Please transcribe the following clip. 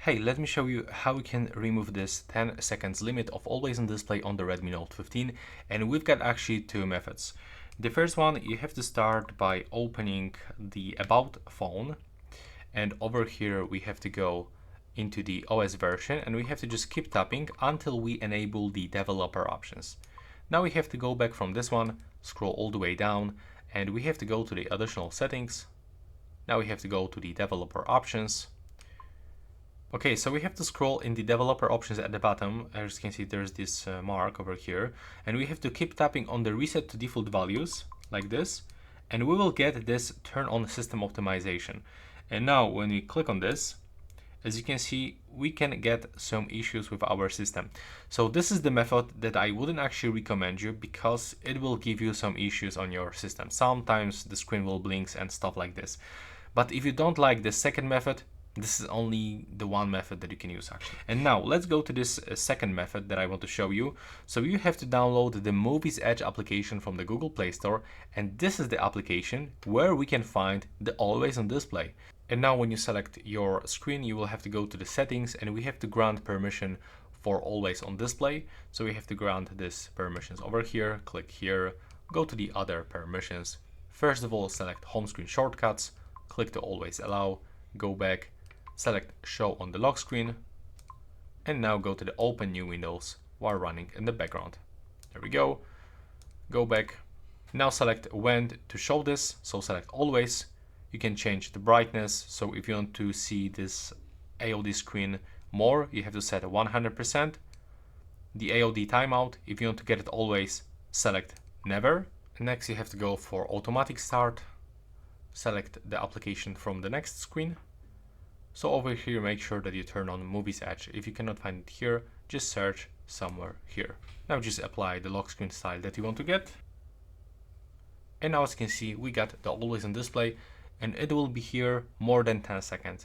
Hey, let me show you how we can remove this 10 seconds limit of always on display on the Redmi Note 15, and we've got actually two methods. The first one, you have to start by opening the About phone, and over here we have to go into the OS version and we have to just keep tapping until we enable the developer options. Now we have to go back from this one, scroll all the way down, and we have to go to the additional settings. Now we have to go to the developer options. Okay, so we have to scroll in the developer options at the bottom. As you can see, there's this mark over here, and we have to keep tapping on the reset to default values like this, and we will get this turn on system optimization. And now when we click on this, as you can see, we can get some issues with our system. So this is the method that I wouldn't actually recommend you because it will give you some issues on your system. Sometimes the screen will blink and stuff like this. But if you don't like the second method, this is only the one method that you can use actually. And now let's go to this second method that I want to show you. So you have to download the Muviz Edge application from the Google Play Store, and this is the application where we can find the always on display. And now when you select your screen, you will have to go to the settings and we have to grant permission for always on display. So we have to grant this permissions over here, click here, go to the other permissions. First of all, select home screen shortcuts, click to always allow, go back, select show on the lock screen, and now go to the open new windows while running in the background. There we go. Go back. Now select when to show this, so select always. You can change the brightness, so if you want to see this AOD screen more, you have to set 100%. The AOD timeout, if you want to get it always, select never. Next you have to go for automatic start, select the application from the next screen. So over here, make sure that you turn on Muviz Edge. If you cannot find it here, just search somewhere here. Now just apply the lock screen style that you want to get. And now as you can see, we got the always on display, and it will be here more than 10 seconds.